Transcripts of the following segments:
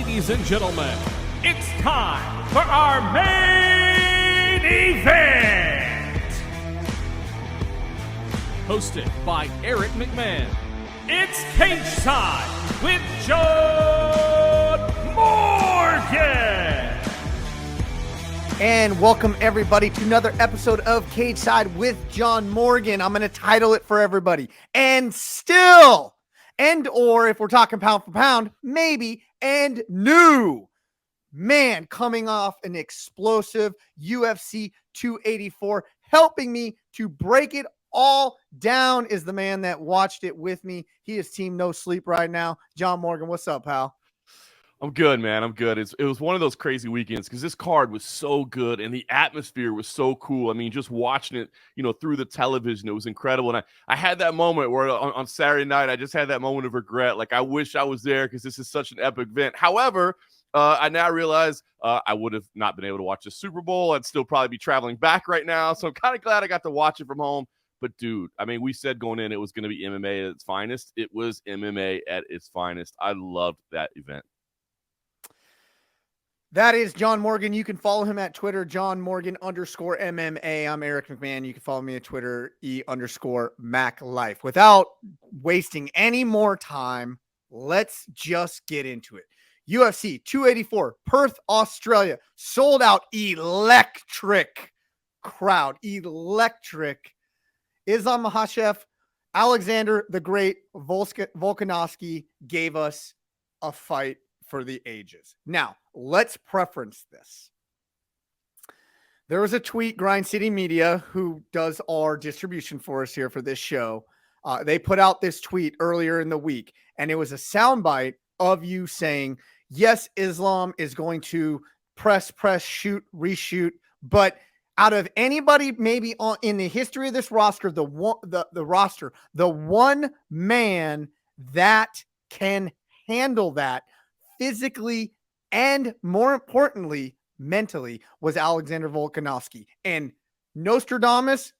Ladies and gentlemen, it's time for our main event! Hosted by Eric McMahon, it's Cageside with John Morgan! And welcome everybody to another episode of Cageside with John Morgan. I'm going to title it for everybody. And still, or if we're talking pound for pound, maybe, and new. Man, coming off an explosive UFC 284, helping me to break it all down is the man that watched it with me. He is team no sleep right now. John Morgan, what's up, pal? I'm good, man. I'm good. It was one of those crazy weekends because this card was so good and the atmosphere was so cool. I mean, just watching it, through the television, it was incredible. And I had that moment where on Saturday night, I just had that moment of regret. Like, I wish I was there because this is such an epic event. However, I now realize I would have not been able to watch the Super Bowl. I'd still probably be traveling back right now. So I'm kind of glad I got to watch it from home. But, dude, I mean, we said going in it was going to be MMA at its finest. It was MMA at its finest. I loved that event. That is John Morgan. You can follow him at Twitter, John Morgan _MMA. I'm Eric McMahon. You can follow me at Twitter, E_MacLife. Without wasting any more time, let's just get into it. UFC 284, Perth, Australia. Sold out, electric crowd. Electric. Islam Makhachev, Alexander the Great, Volkanovski gave us a fight for the ages. Now, let's preference this. There was a tweet, Grind City Media, who does our distribution for us here for this show. They put out this tweet earlier in the week, and it was a soundbite of you saying, yes, Islam is going to press, shoot, reshoot, but out of anybody maybe in the history of this roster, the one man that can handle that physically and, more importantly, mentally, was Alexander Volkanovski. And Nostradamus,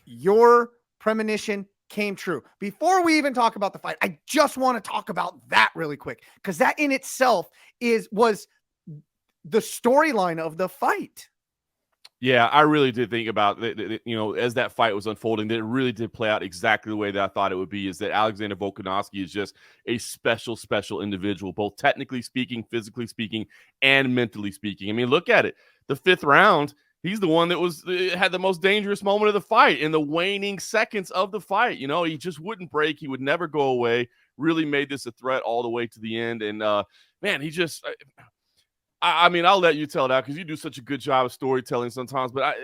your premonition came true. Before we even talk about the fight, I just want to talk about that really quick, because that in itself was the storyline of the fight. Yeah, I really did think about as that fight was unfolding, that it really did play out exactly the way that I thought it would be, is that Alexander Volkanovski is just a special individual, both technically speaking, physically speaking, and mentally speaking. I mean, look at it. The fifth round, he's the one that had the most dangerous moment of the fight in the waning seconds of the fight. He just wouldn't break. He would never go away, really made this a threat all the way to the end. And, man, he just – I mean, I'll let you tell that because you do such a good job of storytelling sometimes. But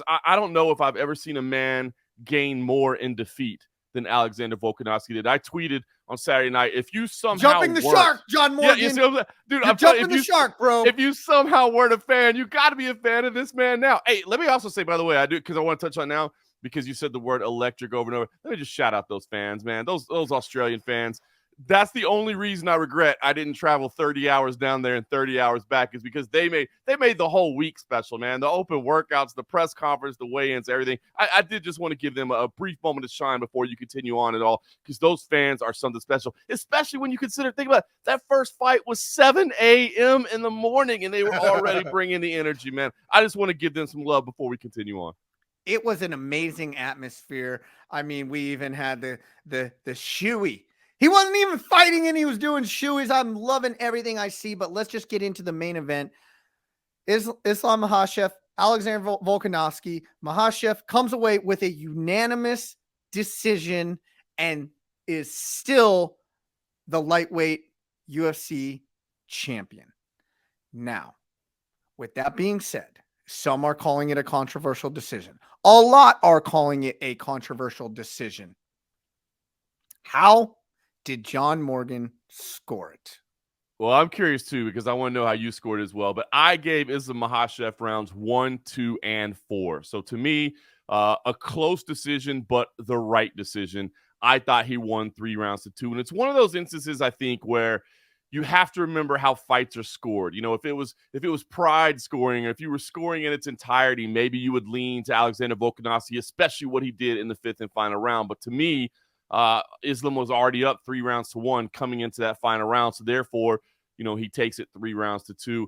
I don't know if I've ever seen a man gain more in defeat than Alexander Volkanovski did. I tweeted on Saturday night, if you somehow jumping the shark, John Morgan. Yeah, dude, I'm jumping the shark, bro. If you somehow weren't a fan, you got to be a fan of this man now. Hey, let me also say, by the way, I do because I want to touch on now because you said the word electric over and over. Let me just shout out those fans, man. Those Australian fans. That's the only reason I regret I didn't travel 30 hours down there and 30 hours back, is because they made the whole week special, man. The open workouts, the press conference, the weigh-ins, everything. I did just want to give them a brief moment of shine before you continue on at all, because those fans are something special, especially when you think about it, that first fight was 7 a.m. in the morning, and they were already bringing the energy, man. I just want to give them some love before we continue on. It was an amazing atmosphere. I mean, we even had the shoey. He wasn't even fighting and he was doing shoeys. I'm loving everything I see, but let's just get into the main event. Islam Makhachev, Alexander Volkanovski. Makhachev comes away with a unanimous decision and is still the lightweight UFC champion. Now, with that being said, some are calling it a controversial decision. A lot are calling it a controversial decision. How did John Morgan score it? Well, I'm curious too, because I want to know how you scored as well. But I gave Islam Makhachev rounds 1, 2, and 4. So to me, a close decision, but the right decision. I thought he won 3 rounds to 2. And it's one of those instances, I think, where you have to remember how fights are scored. If it was Pride scoring, or if you were scoring in its entirety, maybe you would lean to Alexander Volkanovski, especially what he did in the 5th and final round. But to me, Islam was already up 3 rounds to 1 coming into that final round. So therefore, he takes it 3-2.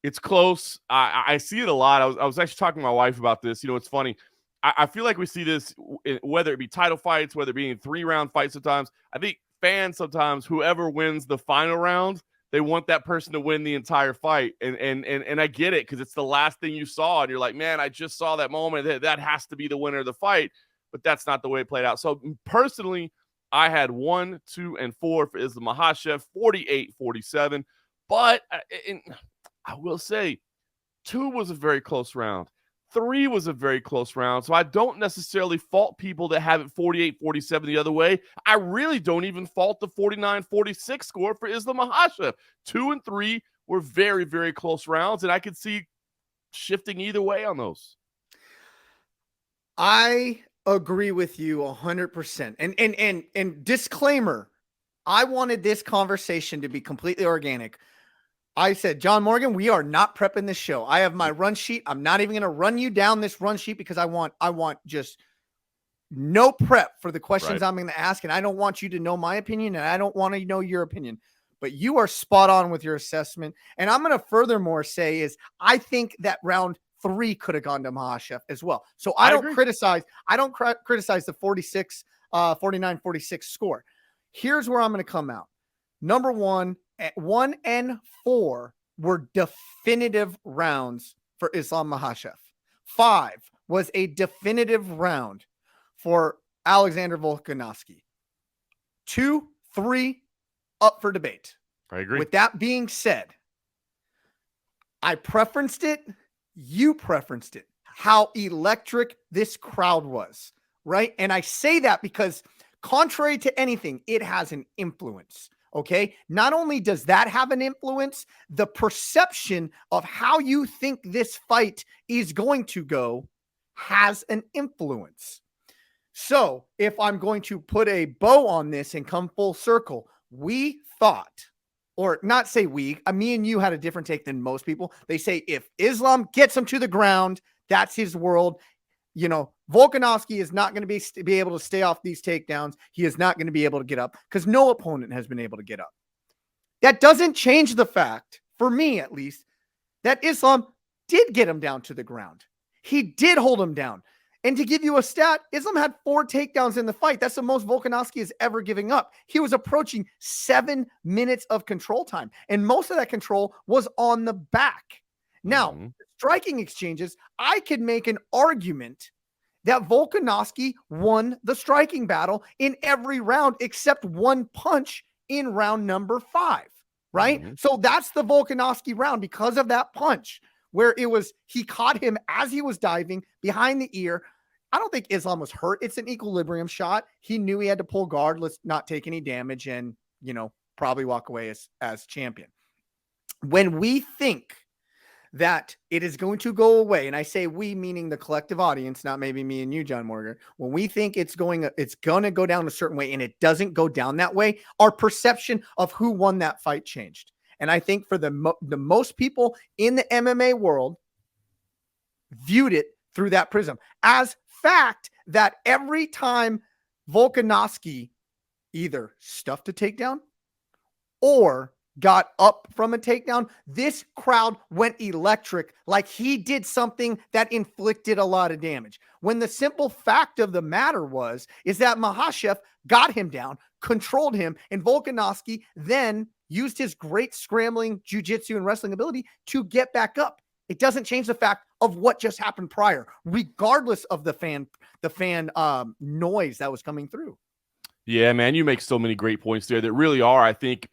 It's close. I see it a lot. I was actually talking to my wife about this. It's funny. I feel like we see this, whether it be title fights, whether it be in 3-round fights sometimes. I think fans sometimes, whoever wins the final round, they want that person to win the entire fight. And I get it, because it's the last thing you saw. And you're like, man, I just saw that moment. That has to be the winner of the fight. But that's not the way it played out. So personally, I had 1, 2, and 4 for Islam Makhachev, 48-47. But I will say 2 was a very close round. 3 was a very close round. So I don't necessarily fault people that have it 48-47 the other way. I really don't even fault the 49-46 score for Islam Makhachev. 2 and 3 were very, very close rounds, and I could see shifting either way on those. I agree with you 100%. And disclaimer, I wanted this conversation to be completely organic. I said, John Morgan, we are not prepping this show. I have my run sheet. I'm not even going to run you down this run sheet, because I want just no prep for the questions I'm going to ask. And I don't want you to know my opinion, and I don't want to know your opinion, but you are spot on with your assessment. And I'm going to furthermore say is I think that round 3 could have gone to Makhachev as well. So I don't criticize the 49-46 score. Here's where I'm going to come out. Number 1, at 1 and 4 were definitive rounds for Islam Makhachev. 5 was a definitive round for Alexander Volkanovski. 2, 3 up for debate. I agree. With that being said, I preferenced it. You preferenced it. How electric this crowd was, right? And I say that because contrary to anything, it has an influence. Okay. Not only does that have an influence, the perception of how you think this fight is going to go has an influence. So if I'm going to put a bow on this and come full circle, we thought, or not say we, me and you had a different take than most people. They say if Islam gets him to the ground, that's his world. Volkanovski is not going to be able to stay off these takedowns. He is not going to be able to get up, because no opponent has been able to get up. That doesn't change the fact, for me at least, that Islam did get him down to the ground. He did hold him down. And to give you a stat, Islam had 4 takedowns in the fight. That's the most Volkanovski is ever giving up. He was approaching 7 minutes of control time, and most of that control was on the back. Now, striking exchanges, I could make an argument that Volkanovski won the striking battle in every round except 1 punch in round number 5, right? So that's the Volkanovski round because of that punch where he caught him as he was diving behind the ear. I don't think Islam was hurt. It's an equilibrium shot. He knew he had to pull guard, let's not take any damage, and, probably walk away as champion. When we think that it is going to go away, and I say we meaning the collective audience, not maybe me and you, John Morgan, when we think it's going to go down a certain way and it doesn't go down that way, our perception of who won that fight changed. And I think for the most people in the MMA world viewed it through that prism as fact that every time Volkanovski either stuffed a takedown or got up from a takedown, this crowd went electric, like he did something that inflicted a lot of damage. When the simple fact of the matter is that Makhachev got him down, controlled him, and Volkanovski then used his great scrambling jiu-jitsu and wrestling ability to get back up. It doesn't change the fact of what just happened prior, regardless of the fan noise that was coming through. Yeah, man, you make so many great points there that really are, I think,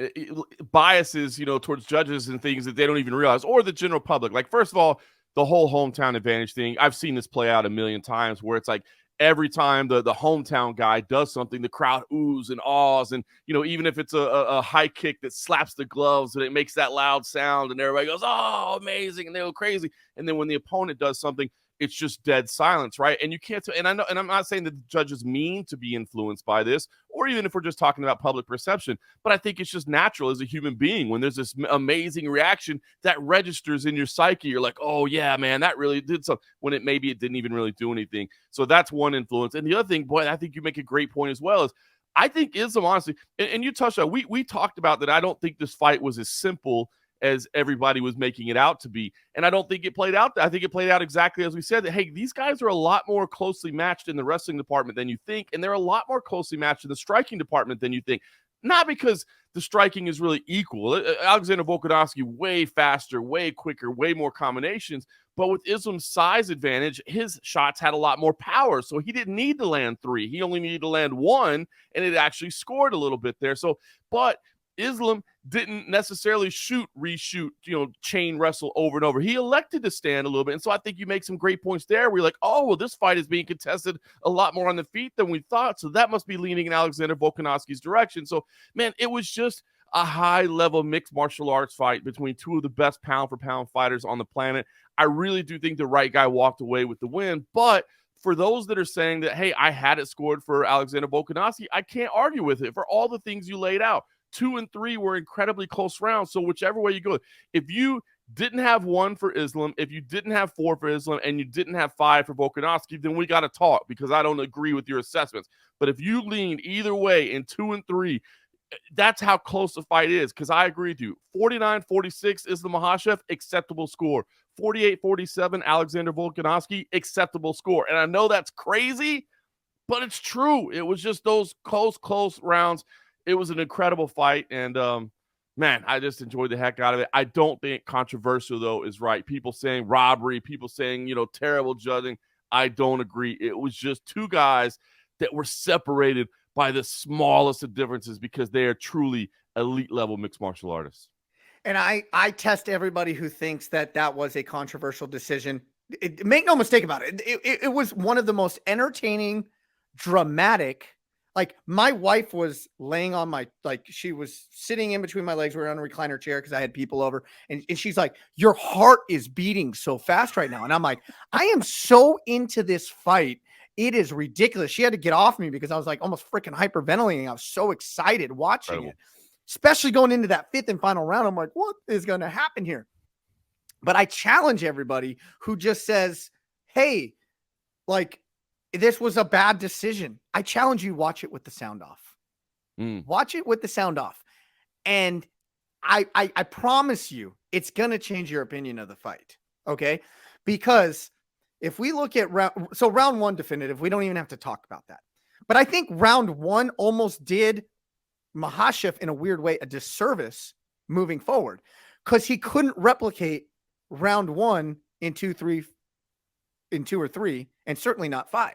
biases, towards judges and things that they don't even realize, or the general public. Like, first of all, the whole hometown advantage thing. I've seen this play out a million times where it's like every time the hometown guy does something, the crowd oohs and ahs. And, even if it's a high kick that slaps the gloves and it makes that loud sound and everybody goes, oh, amazing. And they go crazy. And then when the opponent does something, it's just dead silence, right? And you can't, and I know, and I'm not saying that the judges mean to be influenced by this, or even if we're just talking about public perception, but I think it's just natural as a human being when there's this amazing reaction that registers in your psyche. You're like, oh yeah, man, that really did something, when it maybe it didn't even really do anything. So that's one influence. And the other thing, boy, I think you make a great point as well, is I think Islam, honestly, and you touched on, we talked about that. I don't think this fight was as simple as everybody was making it out to be. And I don't think it played out. I think it played out exactly as we said, that, hey, these guys are a lot more closely matched in the wrestling department than you think. And they're a lot more closely matched in the striking department than you think. Not because the striking is really equal. Alexander Volkanovski, way faster, way quicker, way more combinations. But with Islam's size advantage, his shots had a lot more power. So he didn't need to land 3. He only needed to land 1, and it actually scored a little bit there. So, but Islam didn't necessarily reshoot, chain wrestle over and over. He elected to stand a little bit. And so I think you make some great points there where you're like, oh, well, this fight is being contested a lot more on the feet than we thought. So that must be leaning in Alexander Volkanovski's direction. So, man, it was just a high-level mixed martial arts fight between 2 of the best pound-for-pound fighters on the planet. I really do think the right guy walked away with the win. But for those that are saying that, hey, I had it scored for Alexander Volkanovski, I can't argue with it for all the things you laid out. 2 and 3 were incredibly close rounds. So whichever way you go, if you didn't have 1 for Islam, if you didn't have 4 for Islam, and you didn't have 5 for Volkanovski, then we got to talk, because I don't agree with your assessments. But if you lean either way in 2 and 3, that's how close the fight is, because I agree with you. 49-46 Islam Makhachev, acceptable score. 48-47 Alexander Volkanovski, acceptable score. And I know that's crazy, but it's true. It was just those close rounds. It was an incredible fight, and man, I just enjoyed the heck out of it. I don't think controversial, though, is right. People saying robbery, people saying, terrible judging. I don't agree. It was just 2 guys that were separated by the smallest of differences because they are truly elite-level mixed martial artists. And I test everybody who thinks that was a controversial decision. Make no mistake about it. It was one of the most entertaining, dramatic. Like, my wife was laying on she was sitting in between my legs. We were on a recliner chair because I had people over. And she's like, your heart is beating so fast right now. And I'm like, I am so into this fight. It is ridiculous. She had to get off me because I was like almost freaking hyperventilating. I was so excited watching it, especially going into that 5th and final round. I'm like, what is going to happen here? But I challenge everybody who just says, hey, this was a bad decision. I challenge you, watch it with the sound off. Watch it with the sound off. And I promise you, it's going to change your opinion of the fight. Okay. Because if we look at round 1 definitive, we don't even have to talk about that. But I think round 1 almost did Makhachev in a weird way a disservice moving forward, because he couldn't replicate round 1 in 2 or 3, and certainly not 5.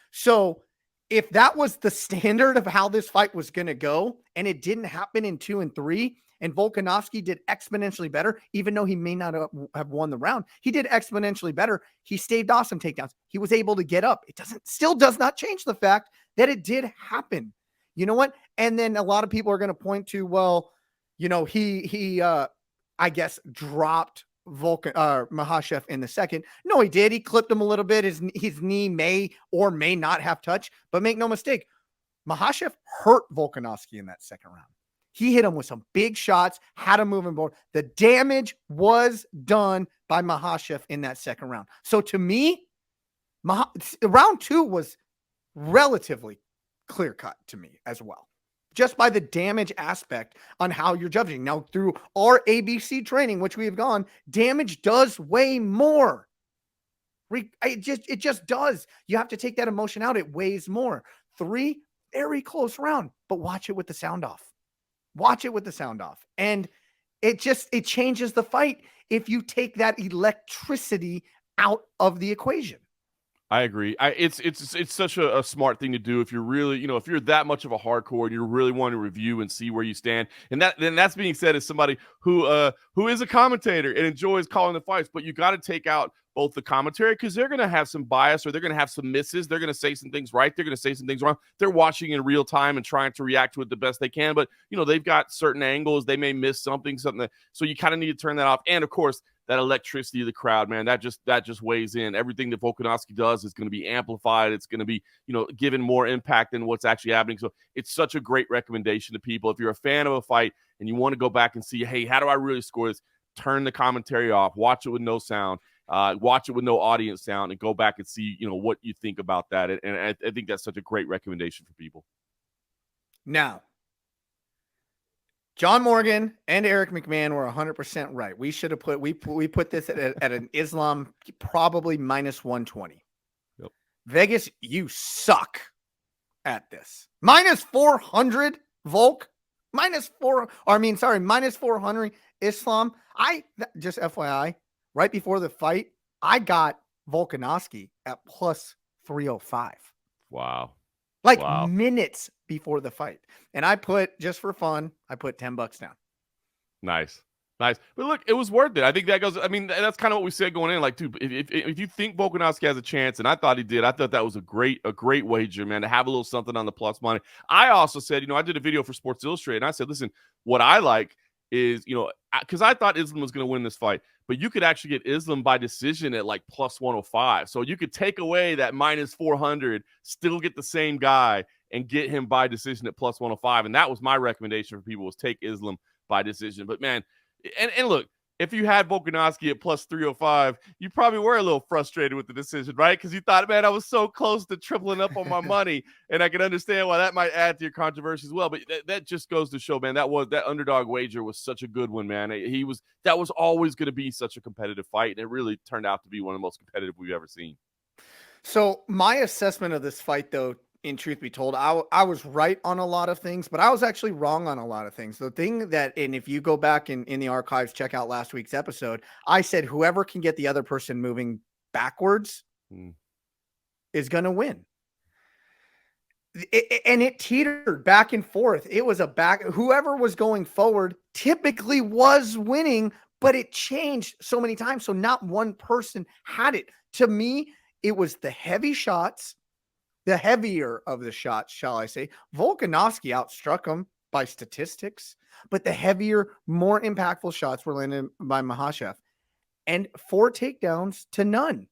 So if that was the standard of how this fight was going to go, and it didn't happen in 2 and 3, and Volkanovski did exponentially better, even though he may not have won the round, he did exponentially better. He staved off some takedowns. He was able to get up. It still does not change the fact that it did happen. You know what? And then a lot of people are going to point to, well, he I guess dropped Makhachev in the second. No, he did. He clipped him a little bit. His knee may or may not have touched, but make no mistake, Makhachev hurt Volkanovski in that second round. He hit him with some big shots, had him moving forward. The damage was done by Makhachev in that second round. So to me, round 2 was relatively clear-cut to me as well, just by the damage aspect on how you're judging. Now, through our ABC training, which we have gone, damage does weigh more. It just does. You have to take that emotion out. It weighs more. 3, very close round, but watch it with the sound off. Watch it with the sound off. And it changes the fight if you take that electricity out of the equation. I agree. It's such a smart thing to do if you're really, if you're that much of a hardcore and you really want to review and see where you stand. And that's being said as somebody who is a commentator and enjoys calling the fights, but you got to take out both the commentary, because they're going to have some bias, or they're going to have some misses. They're going to say some things right. They're going to say some things wrong. They're watching in real time and trying to react to it the best they can. But, they've got certain angles. They may miss something. So you kind of need to turn that off. And of course, that electricity of the crowd, man, that just weighs in. Everything that Volkanovski does is going to be amplified. It's going to be, given more impact than what's actually happening. So it's such a great recommendation to people. If you're a fan of a fight and you want to go back and see, hey, how do I really score this? Turn the commentary off. Watch it with no sound. Watch it with no audience sound, and go back and see, what you think about that. And I think that's such a great recommendation for people. Now, John Morgan and Eric McMahon were 100% right. We should have we put this at an Islam probably minus 120. Yep. Vegas, you suck at this. Minus 400 Volk, minus 400 Islam. Just FYI, right before the fight, I got Volkanovski at plus 305. Wow. Minutes before the fight. And I put, just for fun, I put $10 down. Nice. But look, it was worth it. I think that goes, I mean, that's kind of what we said going in. Like, dude, if you think Volkanovski has a chance, and I thought he did, I thought that was a great wager, man, to have a little something on the plus money. I also said, I did a video for Sports Illustrated, and I said, listen, what I like is, because I thought Islam was going to win this fight, but you could actually get Islam by decision at like plus 105. So you could take away that minus 400, still get the same guy, and get him by decision at plus 105. And that was my recommendation for people, was take Islam by decision. But man, and look, if you had Volkanovski at plus 305, you probably were a little frustrated with the decision, right? Because you thought, man, I was so close to tripling up on my money, and I can understand why that might add to your controversy as well. But that just goes to show, man, that underdog wager was such a good one, man. That was always going to be such a competitive fight, and it really turned out to be one of the most competitive we've ever seen. So my assessment of this fight, though, in truth be told, I was right on a lot of things, but I was actually wrong on a lot of things. The thing that, and if you go back in the archives, check out last week's episode, I said whoever can get the other person moving backwards is going to win. And it teetered back and forth. It was whoever was going forward typically was winning, but it changed so many times. So not one person had it. To me, it was the heavy shots. The heavier of the shots, shall I say. Volkanovski outstruck him by statistics, but the heavier, more impactful shots were landed by Makhachev. And 4 takedowns to none.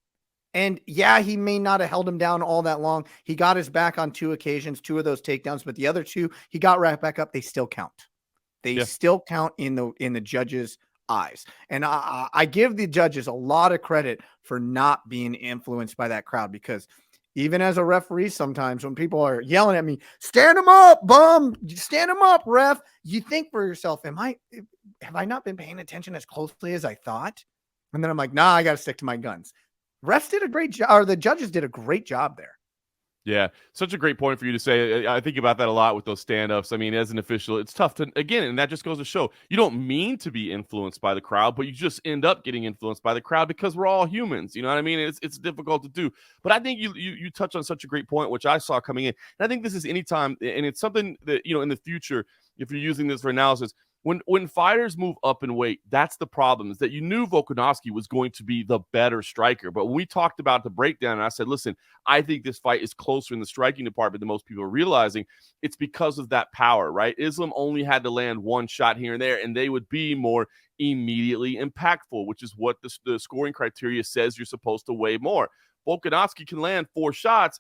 And yeah, he may not have held him down all that long. He got his back on 2 occasions, 2 of those takedowns, but the other 2, he got right back up. They still count. They still count in the judges' eyes. And I give the judges a lot of credit for not being influenced by that crowd, because even as a referee, sometimes when people are yelling at me, stand him up, bum, stand him up, ref, you think for yourself, have I not been paying attention as closely as I thought? And then I'm like, nah, I got to stick to my guns. Refs did a great job, or the judges did a great job there. Yeah, such a great point for you to say. I think about that a lot with those stand-ups. I mean, as an official, it's tough to, again, and that just goes to show, you don't mean to be influenced by the crowd, but you just end up getting influenced by the crowd because we're all humans. You know what I mean? It's difficult to do. But I think you touch on such a great point, which I saw coming in. And I think this is anytime, and it's something that, in the future, if you're using this for analysis, when fighters move up in weight, that's the problem, is that you knew Volkanovski was going to be the better striker. But when we talked about the breakdown, and I said, listen, I think this fight is closer in the striking department than most people are realizing. It's because of that power, right? Islam only had to land 1 shot here and there, and they would be more immediately impactful, which is what the scoring criteria says you're supposed to weigh more. Volkanovski can land 4 shots,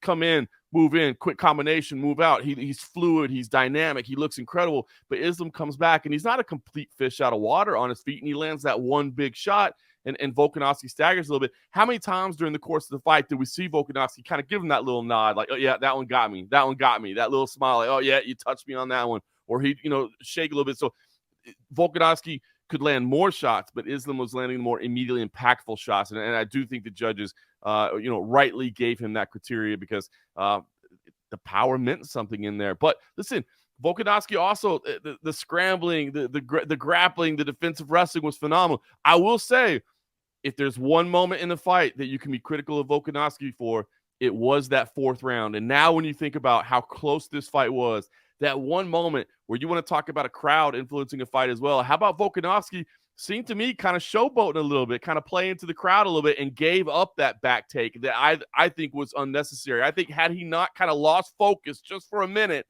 come in, move in, quick combination, move out. He's fluid. He's dynamic. He looks incredible. But Islam comes back, and he's not a complete fish out of water on his feet, and he lands that 1 big shot, and Volkanovski staggers a little bit. How many times during the course of the fight did we see Volkanovski kind of give him that little nod, like, oh, yeah, that one got me. That one got me. That little smile, like, oh, yeah, you touched me on that one. Or he, shake a little bit. So Volkanovski could land more shots, but Islam was landing more immediately impactful shots. And I do think the judges, rightly gave him that criteria, because the power meant something in there. But listen, Volkanovski also, the scrambling, the grappling, the defensive wrestling was phenomenal. I will say, if there's one moment in the fight that you can be critical of Volkanovski for, it was that 4th round. And now when you think about how close this fight was, that one moment where you want to talk about a crowd influencing a fight as well, how about Volkanovski seemed to me kind of showboating a little bit, kind of playing into the crowd a little bit, and gave up that back take that I think was unnecessary. I think had he not kind of lost focus just for a minute,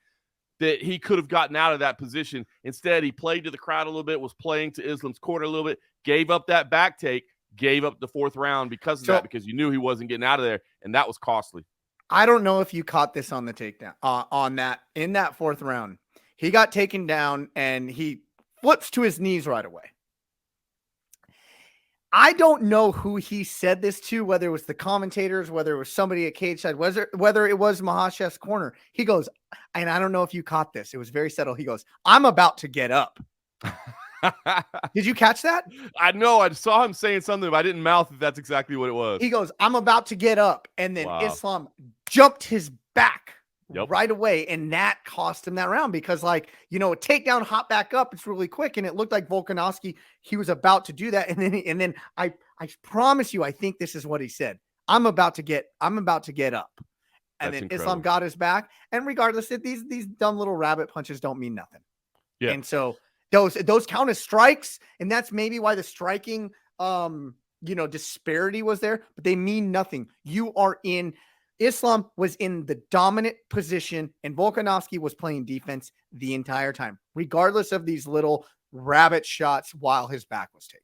that he could have gotten out of that position. Instead, he played to the crowd a little bit, was playing to Islam's corner a little bit, gave up that back take, gave up the 4th round because of that, because you knew he wasn't getting out of there, and that was costly. I don't know if you caught this on the takedown, in that 4th round. He got taken down, and he flips to his knees right away. I don't know who he said this to, whether it was the commentators, whether it was somebody at Cageside, whether it was Makhachev's corner. He goes, and I don't know if you caught this. It was very subtle. He goes, "I'm about to get up." Did you catch that? I know. I saw him saying something, but I didn't mouth that that's exactly what it was. He goes, "I'm about to get up." And then Wow. Islam jumped his back Yep. right away. And that cost him that round because, like, you know, a takedown, hop back up. It's really quick. And it looked like Volkanovski, he was about to do that. And then I promise you, I think this is what he said. I'm about to get up. And That's then incredible. Islam got his back. And regardless, these dumb little rabbit punches don't mean nothing. Yeah. And so those count as strikes. And that's maybe why the striking, disparity was there, but they mean nothing. Islam was in the dominant position and Volkanovski was playing defense the entire time, regardless of these little rabbit shots while his back was taken.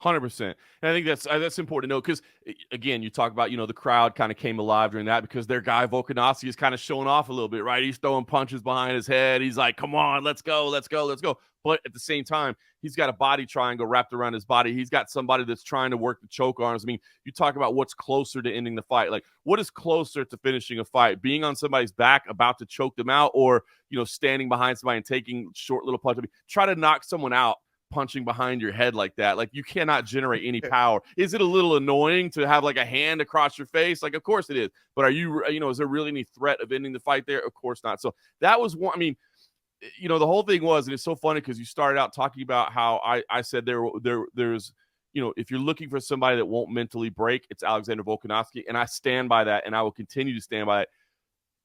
100%. And I think that's important to know because, again, you talk about, the crowd kind of came alive during that because their guy Volkanovski is kind of showing off a little bit, right? He's throwing punches behind his head. He's like, come on, let's go. But at the same time, he's got a body triangle wrapped around his body. He's got somebody that's trying to work the choke arms. I mean, you talk about what's closer to ending the fight. Like, what is closer to finishing a fight? Being on somebody's back, about to choke them out, or, standing behind somebody and taking short little punches. I mean, try to knock someone out punching behind your head like that. Like, you cannot generate any power. Is it a little annoying to have like a hand across your face? Like, of course it is. But are you, is there really any threat of ending the fight there? Of course not. So that was one. I mean, the whole thing was, and it's so funny because you started out talking about how I said there's, if you're looking for somebody that won't mentally break, it's Alexander Volkanovski. And I stand by that, and I will continue to stand by it.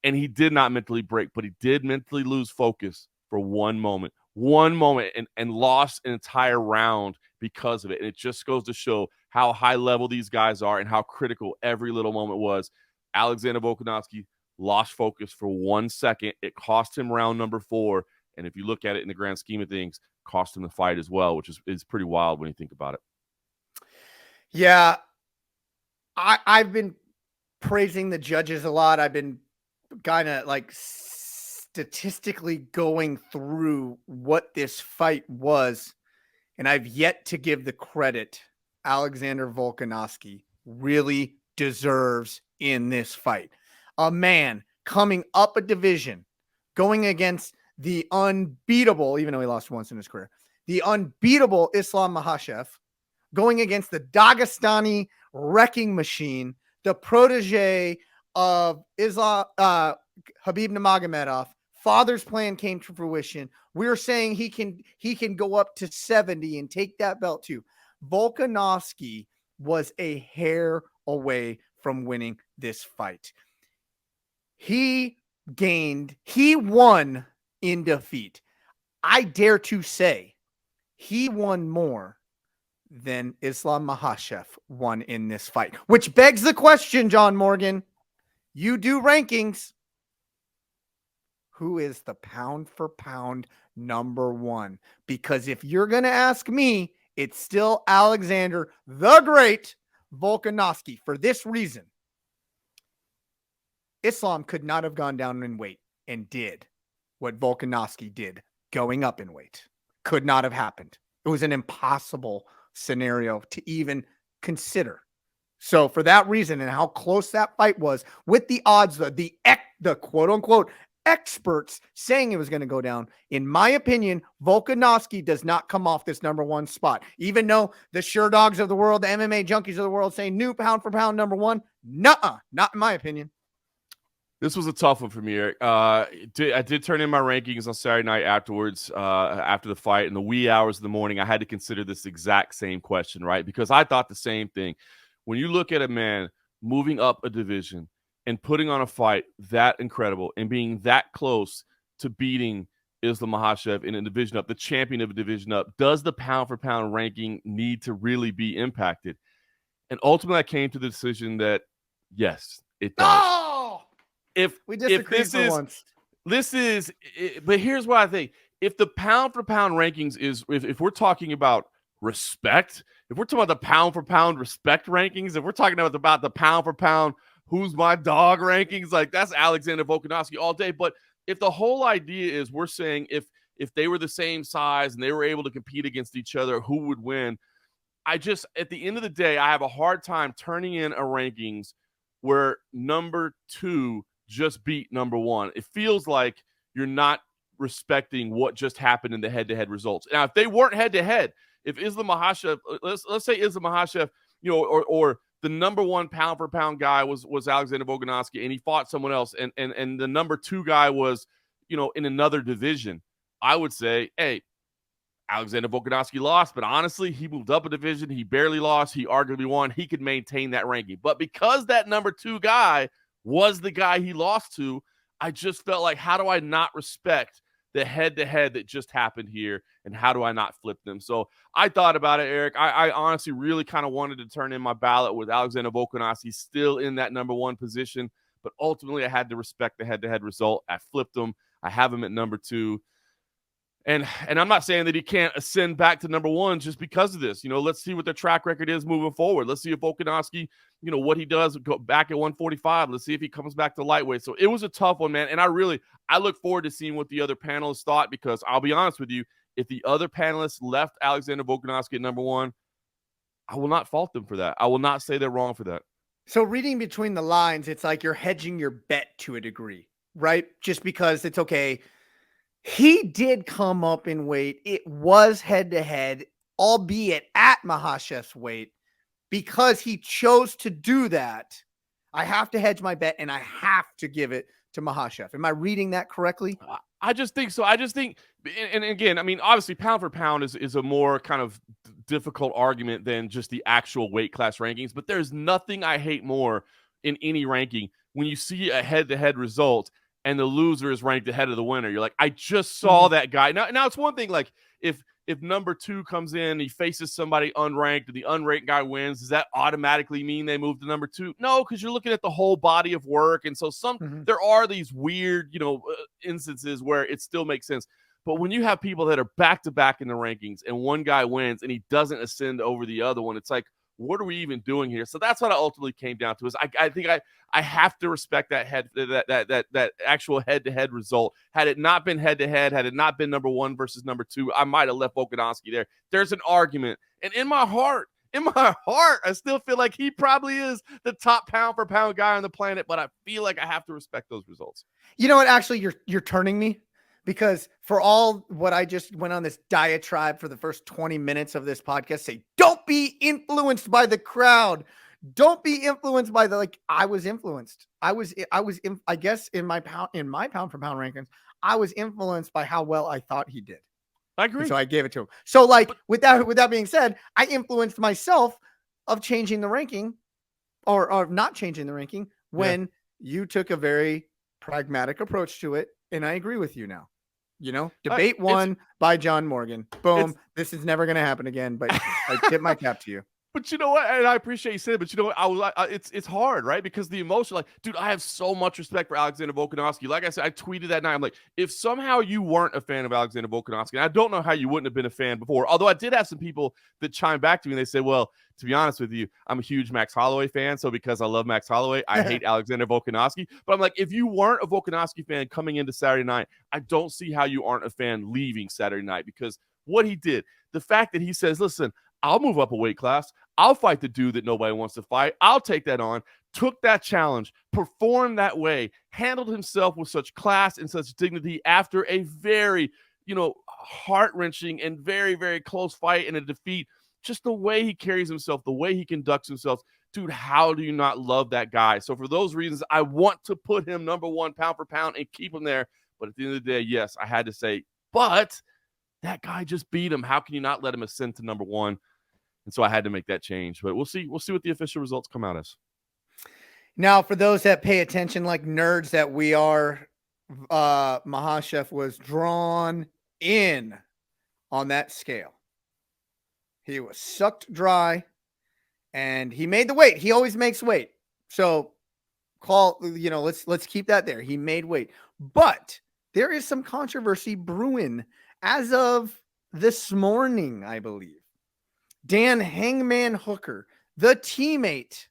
And he did not mentally break, but he did mentally lose focus for one moment and lost an entire round because of it. And it just goes to show how high level these guys are and how critical every little moment was. Alexander Volkanovski lost focus for 1 second. It cost him round number 4. And if you look at it in the grand scheme of things, cost him the fight as well, which is pretty wild when you think about it. Yeah. I've been praising the judges a lot. I've been kind of like statistically going through what this fight was, and I've yet to give the credit Alexander Volkanovski really deserves in this fight. A man coming up a division, going against the unbeatable, even though he lost once in his career, the unbeatable Islam Makhachev, going against the Dagestani wrecking machine, the protege of Islam, Khabib Nurmagomedov. Father's plan came to fruition. We're saying he can go up to 70 and take that belt too. Volkanovski was a hair away from winning this fight. He won in defeat. I dare to say he won more than Islam Makhachev won in this fight, which begs the question, John Morgan, you do rankings. Who is the pound for pound number 1? Because if you're going to ask me, it's still Alexander the Great Volkanovski for this reason. Islam could not have gone down in weight and did what Volkanovski did going up in weight. Could not have happened. It was an impossible scenario to even consider. So for that reason and how close that fight was with the odds, the quote unquote experts saying it was going to go down, in my opinion, Volkanovski does not come off this number 1 spot. Even though the sure dogs of the world, the MMA junkies of the world saying new pound for pound number 1, nuh-uh, not in my opinion. This was a tough one for me, Eric. I did turn in my rankings on Saturday night afterwards, after the fight, in the wee hours of the morning. I had to consider this exact same question, right? Because I thought the same thing. When you look at a man moving up a division and putting on a fight that incredible and being that close to beating Islam Makhachev in a division up, the champion of a division up, does the pound for pound ranking need to really be impacted? And ultimately, I came to the decision that yes, it does. Oh! If we disagree for once. But here's what I think. If the pound for pound rankings is, if we're talking about respect, if we're talking about the pound for pound respect rankings, if we're talking about the pound for pound who's my dog rankings, like that's Alexander Volkanovski all day. But if the whole idea is we're saying if they were the same size and they were able to compete against each other, who would win? I just, at the end of the day, I have a hard time turning in a rankings where number 2 just beat number 1. It feels like you're not respecting what just happened in the head-to-head results. Now, if they weren't head-to-head, if Islam Makhachev, let's say Islam Makhachev, or the number 1 pound for pound guy was Alexander Volkanovski, and he fought someone else, and the number 2 guy was, in another division, I would say, hey, Alexander Volkanovski lost, but honestly, he moved up a division. He barely lost. He arguably won. He could maintain that ranking. But because that number 2 guy was the guy he lost to, I just felt like, how do I not respect the head-to-head that just happened here, and how do I not flip them? So I thought about it, Eric. I honestly really kind of wanted to turn in my ballot with Alexander Volkanovski still in that number 1 position, but ultimately I had to respect the head-to-head result. I flipped him. I have him at number 2. And I'm not saying that he can't ascend back to number 1 just because of this. Let's see what their track record is moving forward. Let's see if Volkanovski, what he does go back at 145. Let's see if he comes back to lightweight. So it was a tough one, man. And I look forward to seeing what the other panelists thought, because I'll be honest with you, if the other panelists left Alexander Volkanovski at number 1, I will not fault them for that. I will not say they're wrong for that. So reading between the lines, it's like you're hedging your bet to a degree, right? Just because it's okay. He did come up in weight. It was head-to-head, albeit at Makhachev's weight. Because he chose to do that, I have to hedge my bet, and I have to give it to Makhachev. Am I reading that correctly? I just think so. I just think, and again, I mean, obviously, pound for pound is a more kind of difficult argument than just the actual weight class rankings. But there's nothing I hate more in any ranking when you see a head-to-head result and the loser is ranked ahead of the winner. You're like, I just saw that guy. Now it's one thing, like, if number 2 comes in, he faces somebody unranked, and the unranked guy wins, does that automatically mean they move to number 2? No, because you're looking at the whole body of work. And so there are these weird, instances where it still makes sense. But when you have people that are back-to-back in the rankings and one guy wins and he doesn't ascend over the other one, it's like, what are we even doing here? So that's what I ultimately came down to, is I think I have to respect that actual head-to-head result. Had it not been head-to-head, had it not been number 1 versus number 2, I might have left Volkanovski there. There's an argument. And in my heart, I still feel like he probably is the top pound-for-pound guy on the planet, but I feel like I have to respect those results. You know what? Actually, you're turning me, because for all what I just went on this diatribe for the first 20 minutes of this podcast, say, don't be influenced by the crowd. Don't be influenced by I was influenced. I guess in my pound for pound rankings, I was influenced by how well I thought he did. I agree. And so I gave it to him. So with that being said, I influenced myself of changing the ranking or not changing the ranking when you took a very pragmatic approach to it. And I agree with you now. Debate 1 by John Morgan. Boom. This is never going to happen again, but I tip my cap to you. But you know what? And I appreciate you saying it, but you know what? It's hard, right? Because the emotion, dude, I have so much respect for Alexander Volkanovski. Like I said, I tweeted that night. I'm like, if somehow you weren't a fan of Alexander Volkanovski, and I don't know how you wouldn't have been a fan before, although I did have some people that chimed back to me and they said, well, to be honest with you, I'm a huge Max Holloway fan. So because I love Max Holloway, I hate Alexander Volkanovski. But I'm like, if you weren't a Volkanovski fan coming into Saturday night, I don't see how you aren't a fan leaving Saturday night, because what he did, the fact that he says, listen, I'll move up a weight class. I'll fight the dude that nobody wants to fight. I'll take that on. Took that challenge, performed that way, handled himself with such class and such dignity after a very, heart-wrenching and very, very close fight and a defeat. Just the way he carries himself, the way he conducts himself. Dude, how do you not love that guy? So for those reasons, I want to put him number 1 pound for pound and keep him there. But at the end of the day, yes, I had to say, but that guy just beat him. How can you not let him ascend to number 1? And so I had to make that change. But we'll see what the official results come out as. Now, for those that pay attention like nerds that we are, Makhachev was drawn in on that scale. He was sucked dry, and he made the weight. He always makes weight. So let's keep that there. He made weight. But there is some controversy brewing as of this morning, I believe. Dan Hangman Hooker, the teammate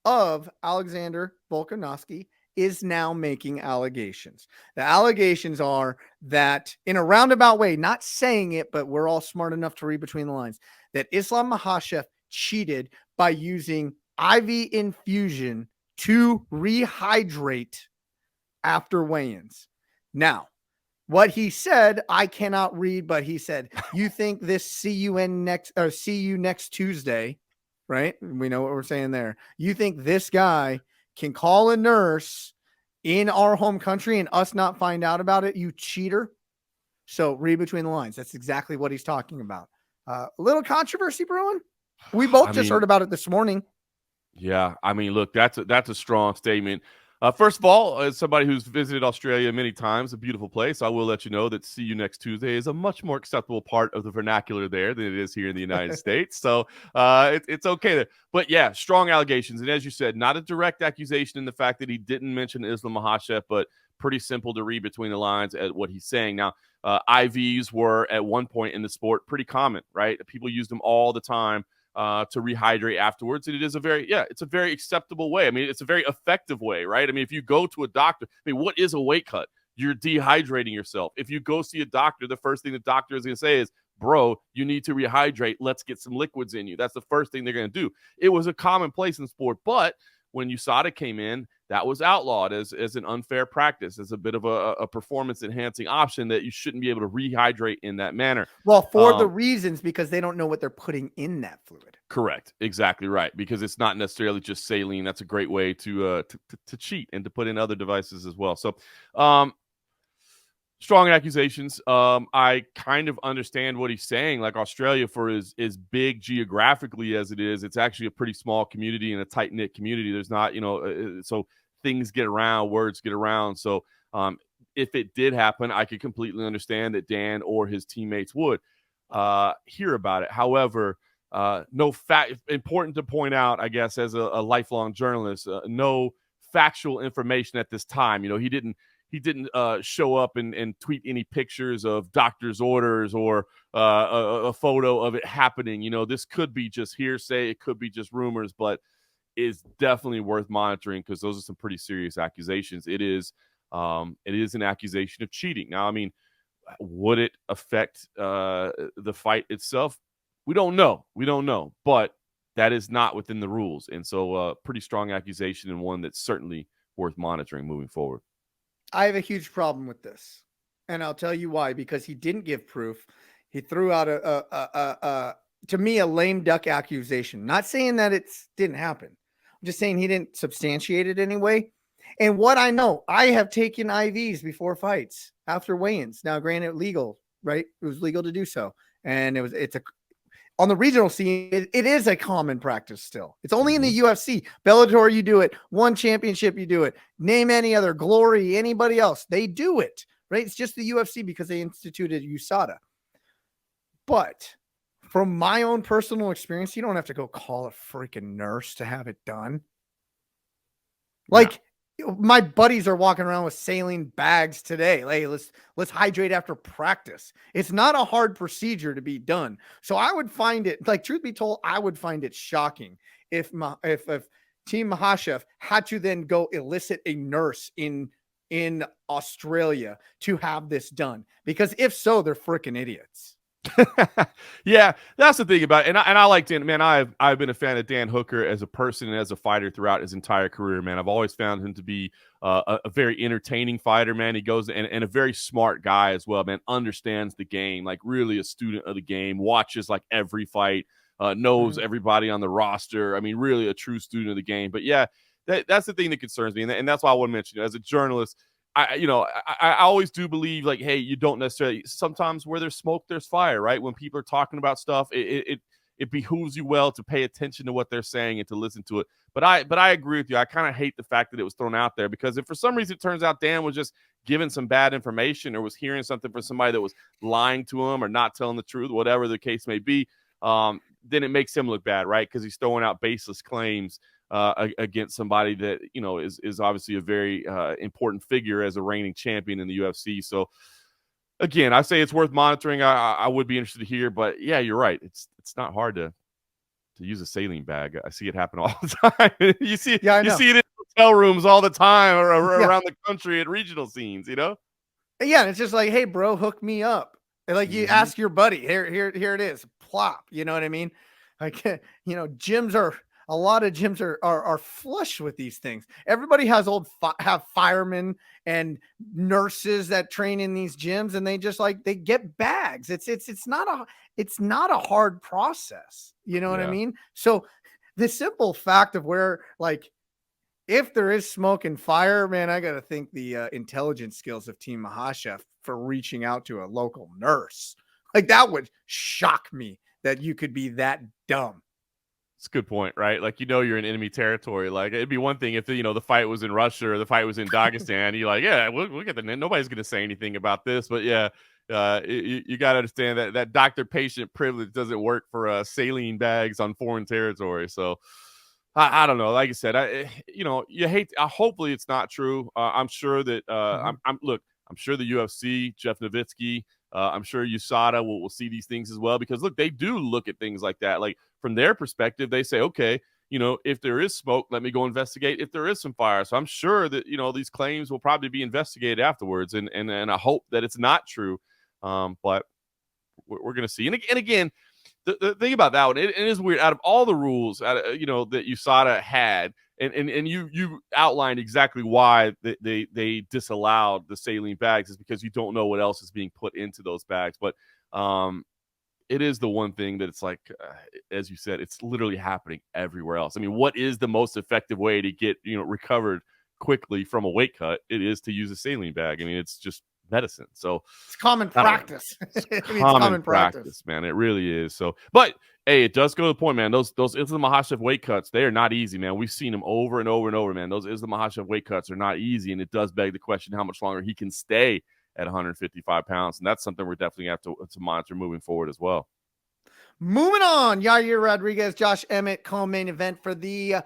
of Alexander Volkanovski is now making allegations. The allegations are that, in a roundabout way, not saying it, but we're all smart enough to read between the lines, that Islam Makhachev cheated by using IV infusion to rehydrate after weigh-ins. Now, what he said, I cannot read, but he said, you think this see you next Tuesday, right? We know what we're saying there. You think this guy can call a nurse in our home country and us not find out about it? You cheater. So read between the lines. That's exactly what he's talking about. A little controversy brewing. We both just heard about it this morning. Yeah, I mean, look, that's a strong statement. First of all, as somebody who's visited Australia many times, a beautiful place, I will let you know that see you next Tuesday is a much more acceptable part of the vernacular there than it is here in the United States. So it's okay there. But yeah, strong allegations. And as you said, not a direct accusation in the fact that he didn't mention Islam Makhachev, but pretty simple to read between the lines at what he's saying. Now, IVs were at one point in the sport pretty common, right? People used them all the time to rehydrate afterwards. And it is it's a very acceptable way. I mean, it's a very effective way, right? I mean, if you go to a doctor, I mean, what is a weight cut? You're dehydrating yourself. If you go see a doctor, the first thing the doctor is going to say is, bro, you need to rehydrate. Let's get some liquids in you. That's the first thing they're going to do. It was a commonplace in sport, but when USADA came in, that was outlawed as an unfair practice, as a bit of a performance-enhancing option that you shouldn't be able to rehydrate in that manner. Well, for the reasons, because they don't know what they're putting in that fluid. Correct. Exactly right. Because it's not necessarily just saline. That's a great way to cheat and to put in other devices as well. So strong accusations. I kind of understand what he's saying. Like, Australia, for as big geographically as it is, it's actually a pretty small community and a tight-knit community. There's not, so things get around, words get around. So if it did happen, I could completely understand that Dan or his teammates would hear about it. However, no fact, important to point out, I guess, as a lifelong journalist, no factual information at this time. He didn't show up and tweet any pictures of doctor's orders or a photo of it happening. This could be just hearsay. It could be just rumors, but is definitely worth monitoring because those are some pretty serious accusations. It is an accusation of cheating. Now, I mean, would it affect the fight itself? We don't know, but that is not within the rules. And so pretty strong accusation, and one that's certainly worth monitoring moving forward. I have a huge problem with this, and I'll tell you why. Because he didn't give proof. He threw out to me, a lame duck accusation. Not saying that it didn't happen. I'm just saying he didn't substantiate it anyway. And what I know, I have taken IVs before fights after weigh-ins. Now, granted, legal, right? It was legal to do so, and on the regional scene, it is a common practice still. It's only in the UFC. Bellator, you do it. One championship, you do it. Name any other, Glory, anybody else, they do it, right? It's just the UFC because they instituted USADA. But from my own personal experience, you don't have to go call a freaking nurse to have it done. Like, my buddies are walking around with saline bags today. Like, let's hydrate after practice. It's not a hard procedure to be done. So I would find it, like, truth be told, I would find it shocking if Team Makhachev had to then go elicit a nurse in Australia to have this done. Because if so, they're freaking idiots. Yeah, that's the thing about it. And I like Dan. Man, I've been a fan of Dan Hooker as a person and as a fighter throughout his entire career, man. I've always found him to be a very entertaining fighter, man. He goes and a very smart guy as well, man. Understands the game, like really a student of the game, watches like every fight, knows everybody on the roster. I mean, really a true student of the game. But yeah, that's the thing that concerns me. And that's why I want to mention, as a journalist, I always do believe, like, hey, you don't necessarily, sometimes where there's smoke, there's fire, right? When people are talking about stuff, it behooves you well to pay attention to what they're saying and to listen to it. But I agree with you. I kind of hate the fact that it was thrown out there, because if for some reason it turns out Dan was just given some bad information or was hearing something from somebody that was lying to him or not telling the truth, whatever the case may be, then it makes him look bad, right? Because he's throwing out baseless claims against somebody that, is obviously a very important figure as a reigning champion in the UFC. So again, I say it's worth monitoring. I would be interested to hear, but yeah, you're right. It's not hard to use a saline bag. I see it happen all the time. You see it in hotel rooms all the time around the country at regional scenes, you know? Yeah, and it's just like, hey, bro, hook me up. And like you ask your buddy, here it is, plop. You know what I mean? Like, gyms are a lot of gyms are flush with these things. Everybody has have firemen and nurses that train in these gyms, and they just like they get bags. It's not a hard process. You know what I mean? So the simple fact of where like if there is smoke and fire, man, I got to think the intelligence skills of Team Makhachev for reaching out to a local nurse. Like that would shock me that you could be that dumb. It's a good point, right? Like, you're in enemy territory. Like, it'd be one thing if the fight was in Russia or the fight was in Dagestan. You're like, yeah, we'll get nobody's going to say anything about this. But yeah, you got to understand that doctor-patient privilege doesn't work for saline bags on foreign territory. So I don't know. Like I said, you hate. Hopefully, it's not true. I'm sure that I'm sure the UFC, Jeff Nowitzki, I'm sure USADA will see these things as well because look, they do look at things like that. Like from their perspective, they say, okay, if there is smoke, let me go investigate if there is some fire. So I'm sure that these claims will probably be investigated afterwards, and I hope that it's not true. But we're going to see. And again. The thing about that one, it is weird. Out of all the rules, that USADA had, and you outlined exactly why they disallowed the saline bags is because you don't know what else is being put into those bags. But it is the one thing that it's like, as you said, it's literally happening everywhere else. I mean, what is the most effective way to get recovered quickly from a weight cut? It is to use a saline bag. I mean, it's just medicine. So it's common practice. It's common practice, man. It really is. So, but hey, it does go to the point, man. Those Islam Makhachev weight cuts, they are not easy, man. We've seen them over and over and over, man. Those Islam Makhachev weight cuts are not easy, and it does beg the question how much longer he can stay at 155 pounds, and that's something we're definitely have to monitor moving forward as well. Moving on, Yair Rodriguez, Josh Emmett, co-main event for the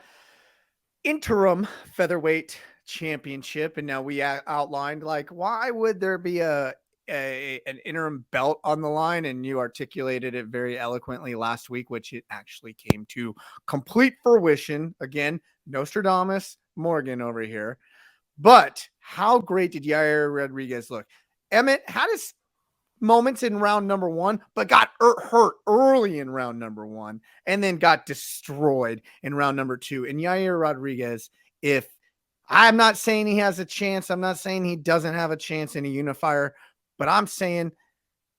interim featherweight championship. And now we outlined like why would there be an interim belt on the line, and you articulated it very eloquently last week, which it actually came to complete fruition. Again, Nostradamus Morgan over here. But how great did Yair Rodriguez look? Emmett had his moments in round number one, but got hurt early in round number one and then got destroyed in round number two. And Yair Rodriguez, if I'm not saying he has a chance, I'm not saying he doesn't have a chance in a unifier, but I'm saying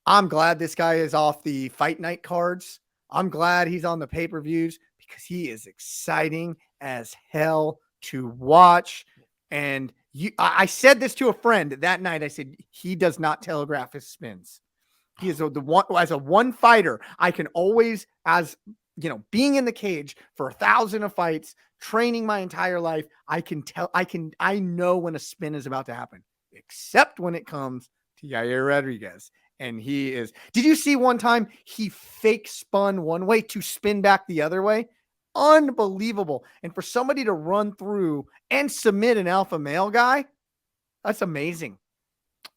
I'm glad this guy is off the fight night cards. I'm glad he's on the pay-per-views because he is exciting as hell to watch. And I said this to a friend that night. I said, he does not telegraph his spins. He is the one, as a one fighter, I can always, as being in the cage for 1,000 of fights, training my entire life, I know when a spin is about to happen, except when it comes to Yair Rodriguez. And he is, did you see one time he fake spun one way to spin back the other way? Unbelievable. And for somebody to run through and submit an alpha male guy, that's amazing.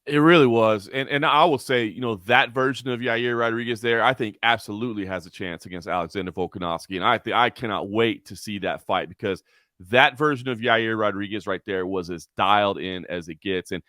It really was. And I will say, that version of Yair Rodriguez there, I think absolutely has a chance against Alexander Volkanovski. And I cannot wait to see that fight because that version of Yair Rodriguez right there was as dialed in as it gets. And,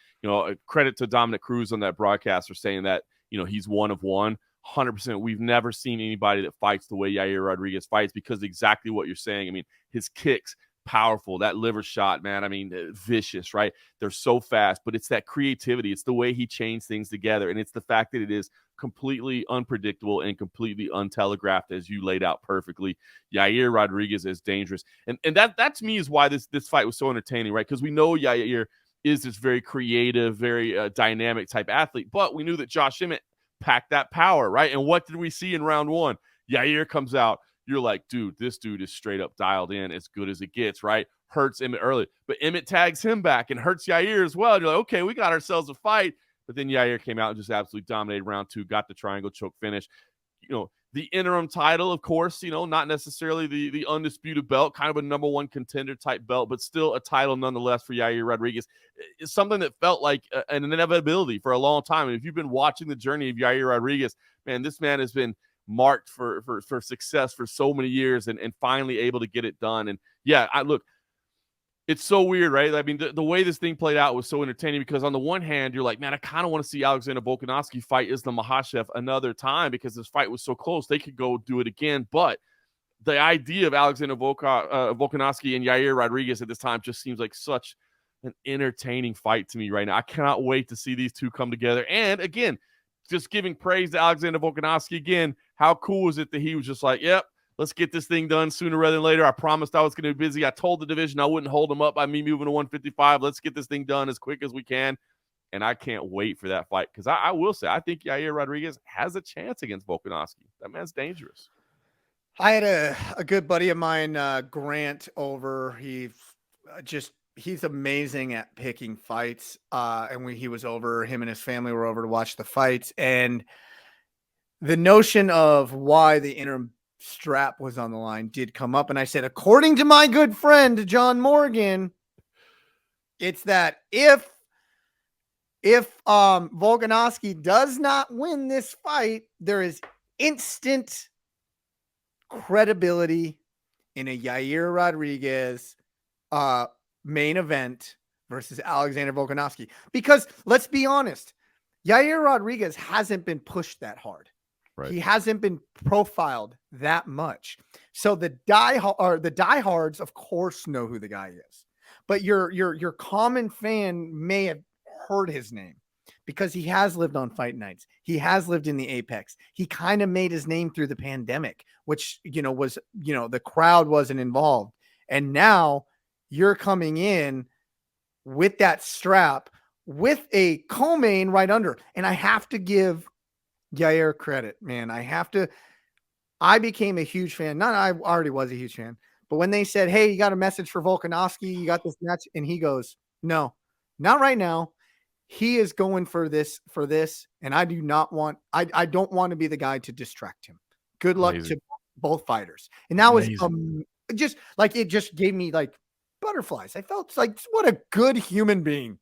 credit to Dominic Cruz on that broadcast for saying that, he's one of one. 100%. We've never seen anybody that fights the way Yair Rodriguez fights because exactly what you're saying. I mean, his kicks, powerful. That liver shot, man, I mean, vicious, right? They're so fast, but it's that creativity. It's the way he chains things together, and it's the fact that it is completely unpredictable and completely untelegraphed, as you laid out perfectly. Yair Rodriguez is dangerous, and that to me is why this fight was so entertaining, right? Because we know Yair is this very creative, very dynamic type athlete, but we knew that Josh Emmett packed that power, right? And what did we see in round one? Yair comes out. You're like, dude, this dude is straight up dialed in, as good as it gets, right? Hurts Emmett early, but Emmett tags him back and hurts Yair as well. You're like, okay, we got ourselves a fight. But then Yair came out and just absolutely dominated round two, got the triangle choke finish. The interim title, of course, not necessarily the undisputed belt, kind of a number one contender type belt, but still a title nonetheless for Yair Rodriguez. It's something that felt like an inevitability for a long time. And if you've been watching the journey of Yair Rodriguez, man, this man has been marked for success for so many years and finally able to get it done. And yeah, It's so weird, right? I mean, the way this thing played out was so entertaining because on the one hand, you're like, man, I kind of want to see Alexander Volkanovski fight Islam Makhachev another time because this fight was so close. They could go do it again. But the idea of Alexander Volkanovski and Yair Rodriguez at this time just seems like such an entertaining fight to me right now. I cannot wait to see these two come together. And again, just giving praise to Alexander Volkanovski again. How cool is it that he was just like, yep, let's get this thing done sooner rather than later. I promised I was going to be busy. I told the division I wouldn't hold him up by me moving to 155. Let's get this thing done as quick as we can. And I can't wait for that fight because I will say, I think Yair Rodriguez has a chance against Volkanovski. That man's dangerous. I had a good buddy of mine, Grant, over. He's amazing at picking fights. And when he was over, him and his family were over to watch the fights. And the notion of why the interim strap was on the line did come up. And I said, according to my good friend, John Morgan, it's that if Volkanovski does not win this fight, there is instant credibility in a Yair Rodriguez main event versus Alexander Volkanovski. Because let's be honest, Yair Rodriguez hasn't been pushed that hard. Right. He hasn't been profiled that much. So the diehards, of course, know who the guy is. But your common fan may have heard his name because he has lived on fight nights. He has lived in the Apex. He kind of made his name through the pandemic, which, was, the crowd wasn't involved. And now you're coming in with that strap with a co-main right under. And I have to give Yair credit, man. I became a huge fan. I already was a huge fan. But when they said, hey, you got a message for Volkanovski, you got this match, and he goes, no, not right now. He is going for this, and I do not want, I don't want to be the guy to distract him. Good luck to both fighters. And that was just like, it just gave me like butterflies. I felt like, what a good human being.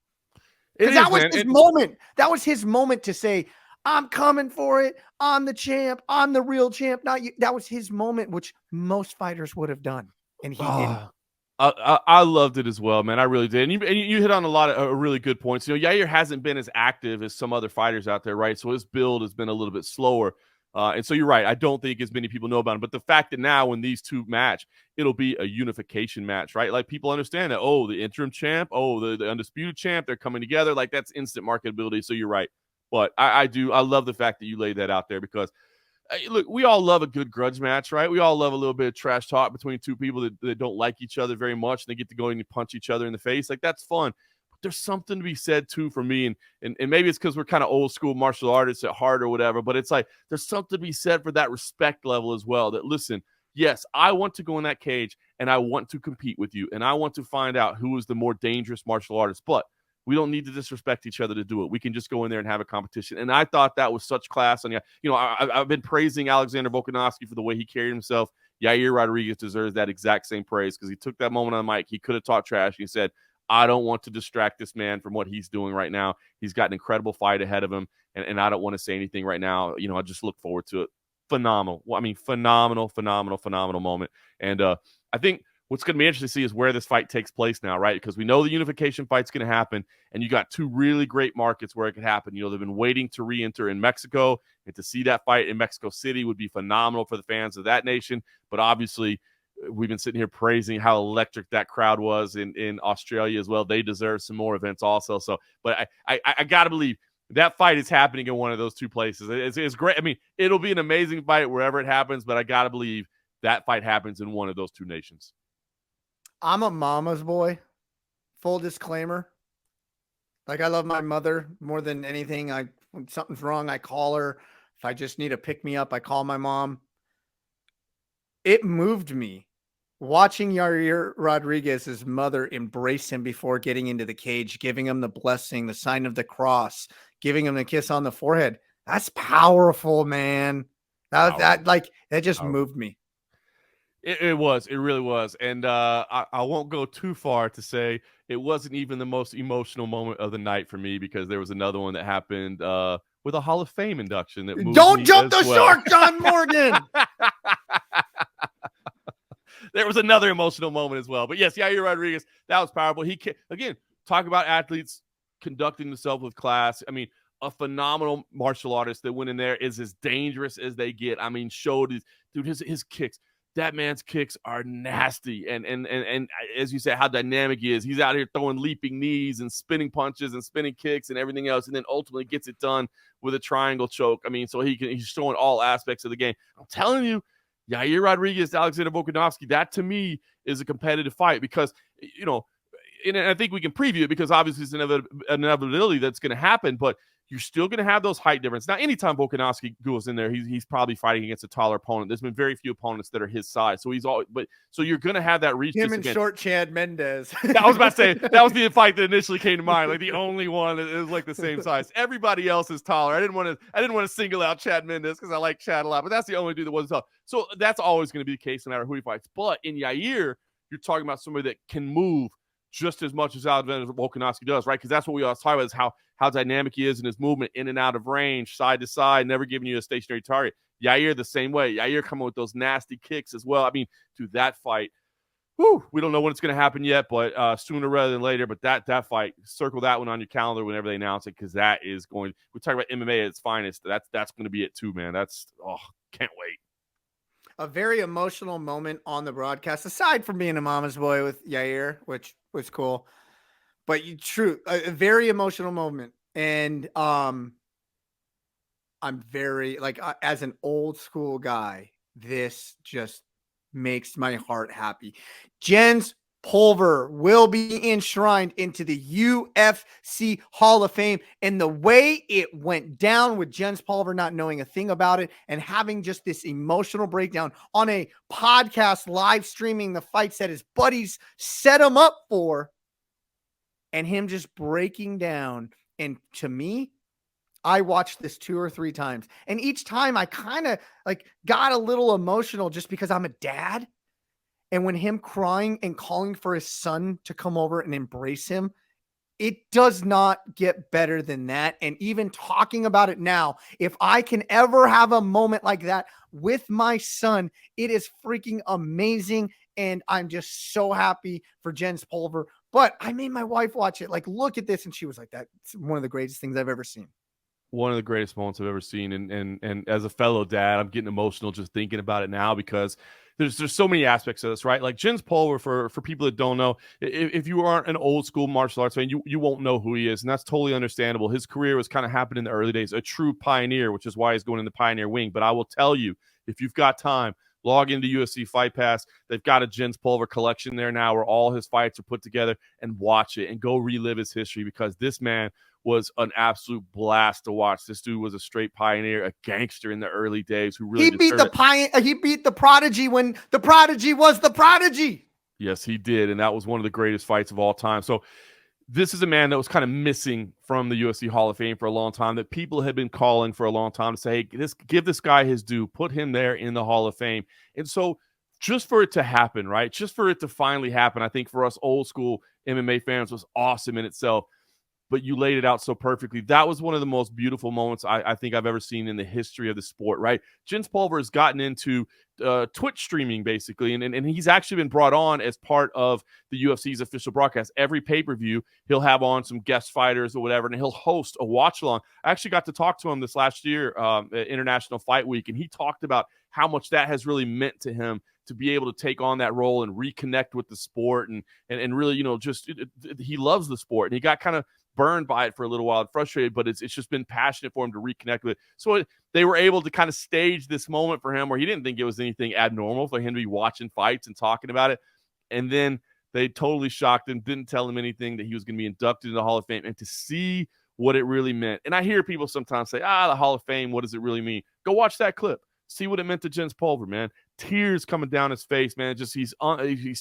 Because that was his moment. That was his moment to say, I'm coming for it. I'm the champ. I'm the real champ. Not you. That was his moment, which most fighters would have done. And he didn't. I loved it as well, man. I really did. And you hit on a lot of really good points. Yair hasn't been as active as some other fighters out there, right? So his build has been a little bit slower. And so you're right. I don't think as many people know about him. But the fact that now when these two match, it'll be a unification match, right? Like people understand that, the interim champ, the undisputed champ, they're coming together. Like that's instant marketability. So you're right. But I love the fact that you laid that out there because look, we all love a good grudge match, right? We all love a little bit of trash talk between two people that don't like each other very much. And they get to go and punch each other in the face. Like, that's fun. But there's something to be said, too, for me. And maybe it's because we're kind of old school martial artists at heart or whatever. But it's like there's something to be said for that respect level as well. That, listen, yes, I want to go in that cage and I want to compete with you. And I want to find out who is the more dangerous martial artist. But we don't need to disrespect each other to do it. We can just go in there and have a competition. And I thought that was such class. And, I've been praising Alexander Volkanovski for the way he carried himself. Yair Rodriguez deserves that exact same praise because he took that moment on the mic. He could have talked trash. He said, I don't want to distract this man from what he's doing right now. He's got an incredible fight ahead of him. And I don't want to say anything right now. I just look forward to it. Phenomenal. Well, I mean, phenomenal moment. And I think what's going to be interesting to see is where this fight takes place now, right? Because we know the unification fight's going to happen, and you got two really great markets where it could happen. They've been waiting to re-enter in Mexico, and to see that fight in Mexico City would be phenomenal for the fans of that nation. But obviously, we've been sitting here praising how electric that crowd was in Australia as well. They deserve some more events also. So, but I got to believe that fight is happening in one of those two places. It's great. I mean, it'll be an amazing fight wherever it happens, but I got to believe that fight happens in one of those two nations. I'm a mama's boy. Full disclaimer. Like, I love my mother more than anything. When something's wrong, I call her. If I just need to pick me up, I call my mom. It moved me watching Yair Rodriguez's mother embrace him before getting into the cage, giving him the blessing, the sign of the cross, giving him the kiss on the forehead. That's powerful, man. That just moved me. It really was. And I won't go too far to say it wasn't even the most emotional moment of the night for me, because there was another one that happened with a Hall of Fame induction. That moved Don't me jump as the well. shark, John Morgan. there was another emotional moment as well. But yes, Yair Rodriguez, that was powerful. Again, talk about athletes conducting themselves with class. I mean, a phenomenal martial artist that went in there is as dangerous as they get. I mean, showed his kicks. That man's kicks are nasty. And as you said, how dynamic he is. He's out here throwing leaping knees and spinning punches and spinning kicks and everything else, and then ultimately gets it done with a triangle choke. I mean, so he's showing all aspects of the game. I'm telling you, Yair Rodriguez, Alexander Volkanovski, that to me is a competitive fight because, you know, and I think we can preview it because obviously it's an inevitability that's going to happen, but you're still going to have those height differences. Now, anytime Volkanovski goes in there, he's probably fighting against a taller opponent. There's been very few opponents that are his size, so so you're going to have that reach. Him and short Chad Mendez. I was about to say that was the fight that initially came to mind, like the only one that is like the same size. Everybody else is taller. I didn't want to single out Chad Mendez because I like Chad a lot, but that's the only dude that wasn't tall. So that's always going to be the case no matter who he fights. But in Yair, you're talking about somebody that can move just as much as Alexander Volkanovski does, right? Because that's what we always talk about is how dynamic he is in his movement, in and out of range, side to side, never giving you a stationary target. Yair the same way. Yair coming with those nasty kicks as well. I mean, dude, that fight, we don't know when it's going to happen yet, but sooner rather than later. But that fight, circle that one on your calendar whenever they announce it, because that is going. We talk about MMA at its finest. That's going to be it too, man. Can't wait. A very emotional moment on the broadcast, aside from being a mama's boy with Yair, which was cool. But a very emotional moment. And I'm very, as an old school guy, this just makes my heart happy. Jens Pulver will be enshrined into the UFC Hall of Fame. And the way it went down with Jens Pulver not knowing a thing about it and having just this emotional breakdown on a podcast live streaming the fights that his buddies set him up for, and him just breaking down. And to me, I watched this 2 or 3 times, and each time I kind of got a little emotional just because I'm a dad. And when him crying and calling for his son to come over and embrace him, it does not get better than that. And even talking about it now, if I can ever have a moment like that with my son, it is freaking amazing. And I'm just so happy for Jens Pulver. But I made my wife watch it. Look at this. And she was like, that's one of the greatest things I've ever seen. One of the greatest moments I've ever seen. And as a fellow dad, I'm getting emotional just thinking about it now because there's so many aspects of this, right? Like Jens Pulver, for people that don't know, if you aren't an old school martial arts fan, you won't know who he is. And that's totally understandable. His career was kind of happening in the early days, a true pioneer, which is why he's going in the pioneer wing. But I will tell you, if you've got time, log into UFC Fight Pass. They've got a Jens Pulver collection there now where all his fights are put together, and watch it and go relive his history, because this man was an absolute blast to watch. This dude was a straight pioneer, a gangster in the early days who really he beat the prodigy when the prodigy was the prodigy. Yes, he did, and that was one of the greatest fights of all time. So this is a man that was kind of missing from the UFC Hall of Fame for a long time, that people had been calling for a long time to say, hey, give this guy his due, put him there in the Hall of Fame. And so just for it to happen, right? Just for it to finally happen, I think for us old school MMA fans was awesome in itself. But you laid it out so perfectly. That was one of the most beautiful moments I think I've ever seen in the history of the sport, right? Jens Pulver has gotten into Twitch streaming, basically, and he's actually been brought on as part of the UFC's official broadcast. Every pay-per-view, he'll have on some guest fighters or whatever, and he'll host a watch-along. I actually got to talk to him this last year at International Fight Week, and he talked about how much that has really meant to him to be able to take on that role and reconnect with the sport and really, he loves the sport, and he got kind of burned by it for a little while and frustrated, but it's just been passionate for him to reconnect with it. So they were able to kind of stage this moment for him where he didn't think it was anything abnormal for him to be watching fights and talking about it. And then they totally shocked him, didn't tell him anything, that he was going to be inducted into the Hall of Fame, and to see what it really meant. And I hear people sometimes say, the Hall of Fame, what does it really mean? Go watch that clip. See what it meant to Jens Pulver, man. Tears coming down his face, man. Just he's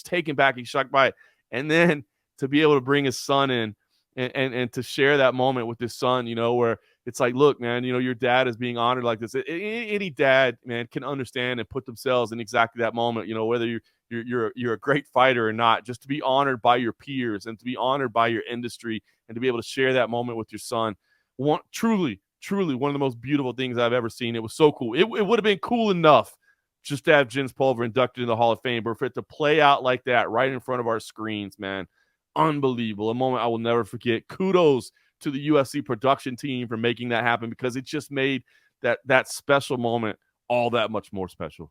taken back, he's shocked by it. And then to be able to bring his son in and to share that moment with his son, where it's like, look, man, your dad is being honored like this. Any dad, man, can understand and put themselves in exactly that moment, whether you're a great fighter or not, just to be honored by your peers and to be honored by your industry and to be able to share that moment with your son. Truly one of the most beautiful things I've ever seen. It was so cool. It would have been cool enough just to have Jens Pulver inducted in the Hall of Fame, but for it to play out like that right in front of our screens, man, unbelievable. A moment I will never forget. Kudos to the UFC production team for making that happen, because it just made that special moment all that much more special.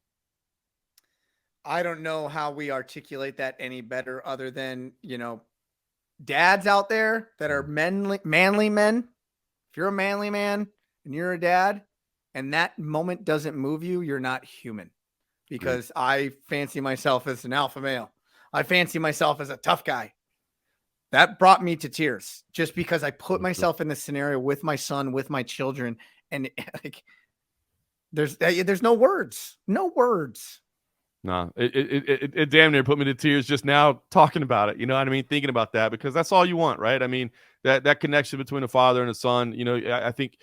I don't know how we articulate that any better other than, dads out there that are manly men. If you're a manly man and you're a dad and that moment doesn't move you, you're not human. Because I fancy myself as an alpha male. I fancy myself as a tough guy. That brought me to tears just because I put myself in this scenario with my son, with my children. And like, there's no words, No, it damn near put me to tears just now talking about it. You know what I mean? Thinking about that, because that's all you want, right? I mean, that connection between a father and a son, I think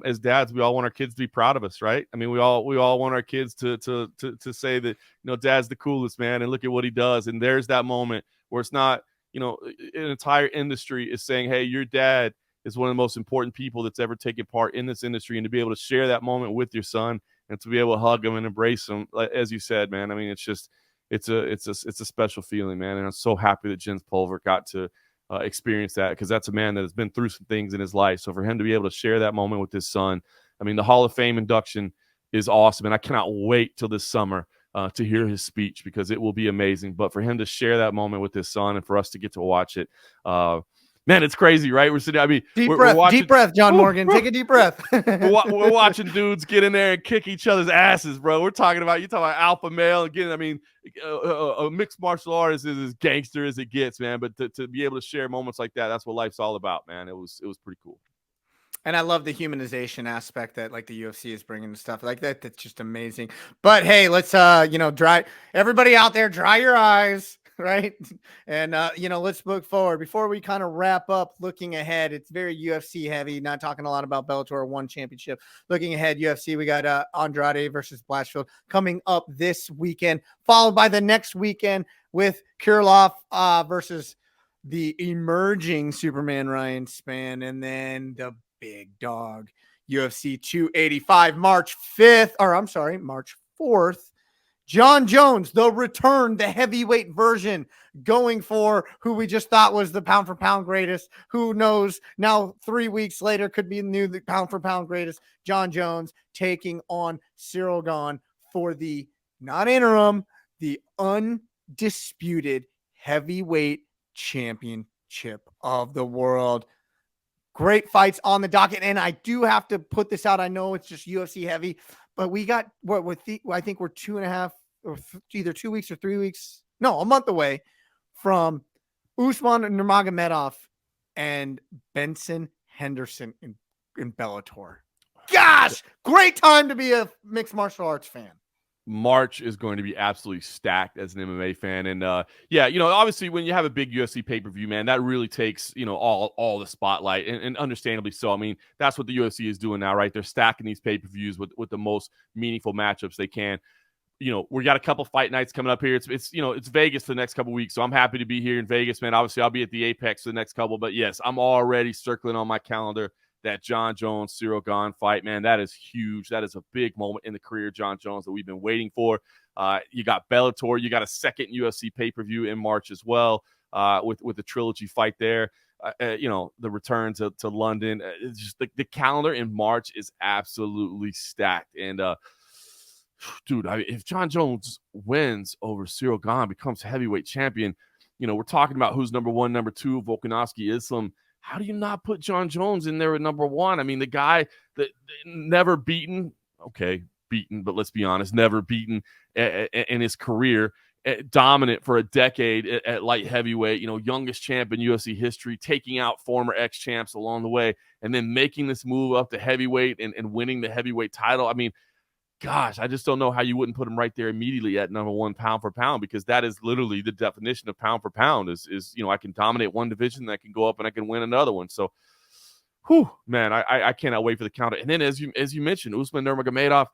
as dads, we all want our kids to be proud of us, right? I mean, we all want our kids to say that, dad's the coolest, man, and look at what he does. And there's that moment where it's not, an entire industry is saying, hey, your dad is one of the most important people that's ever taken part in this industry, and to be able to share that moment with your son and to be able to hug him and embrace him, as you said, man. I mean, it's a special feeling, man. And I'm so happy that Jens Pulver got to experience that, because that's a man that has been through some things in his life. So for him to be able to share that moment with his son, I mean, the Hall of Fame induction is awesome. And I cannot wait till this summer to hear his speech, because it will be amazing. But for him to share that moment with his son and for us to get to watch it, man, it's crazy, right? We're sitting, I mean, deep we're breath, watching, deep breath, John Morgan. Take a deep breath. we're watching dudes get in there and kick each other's asses, bro. You're talking about alpha male. Again, I mean, a mixed martial artist is as gangster as it gets, man. But to be able to share moments like that, that's what life's all about, man. It was pretty cool. And I love the humanization aspect that like the UFC is bringing to stuff like that. That's just amazing. But hey, let's dry everybody out there, dry your eyes, right? And let's look forward before we kind of wrap up. Looking ahead, it's very UFC heavy. Not talking a lot about Bellator One Championship. Looking ahead, UFC, we got Andrade versus Blatchfield coming up this weekend, followed by the next weekend with Kirloff versus the emerging Superman Ryan Spann, and then the big dog UFC 285 March 4th. John Jones, the return, the heavyweight version, going for who we just thought was the pound for pound greatest. Who knows? Now 3 weeks later could be the pound for pound greatest. John Jones taking on Cyril Gane for the not interim, the undisputed heavyweight championship of the world. Great fights on the docket. And I do have to put this out. I know it's just UFC heavy, but we got I think we're 2.5 or either 2 weeks or 3 weeks. No, a month away from Usman Nurmagomedov and Benson Henderson in Bellator. Gosh, great time to be a mixed martial arts fan. March is going to be absolutely stacked as an MMA fan. And obviously when you have a big UFC pay-per-view, man, that really takes, all the spotlight, and understandably so. I mean, that's what the UFC is doing now, right? They're stacking these pay-per-views with the most meaningful matchups they can. We got a couple fight nights coming up here. It's Vegas for the next couple weeks. So I'm happy to be here in Vegas, man. Obviously I'll be at the Apex for the next couple, but yes, I'm already circling on my calendar that John Jones, Cyril Gane fight, man. That is huge. That is a big moment in the career of John Jones that we've been waiting for. You got Bellator. You got a second UFC pay-per-view in March as well, with the trilogy fight there. The return to London. It's just the calendar in March is absolutely stacked. And dude, if John Jones wins over Cyril Gane, becomes heavyweight champion, we're talking about who's number one, number two, Volkanovski, Islam. How do you not put John Jones in there at number one? I mean, the guy that never beaten, but let's be honest, never beaten in his career, dominant for a decade at light heavyweight, youngest champ in UFC history, taking out former ex-champs along the way, and then making this move up to heavyweight and winning the heavyweight title. I mean, gosh, I just don't know how you wouldn't put him right there immediately at number one pound for pound, because that is literally the definition of pound for pound is I can dominate one division, I can go up and I can win another one. So, man, I cannot wait for the counter. And then as you mentioned, Usman Nurmagomedov,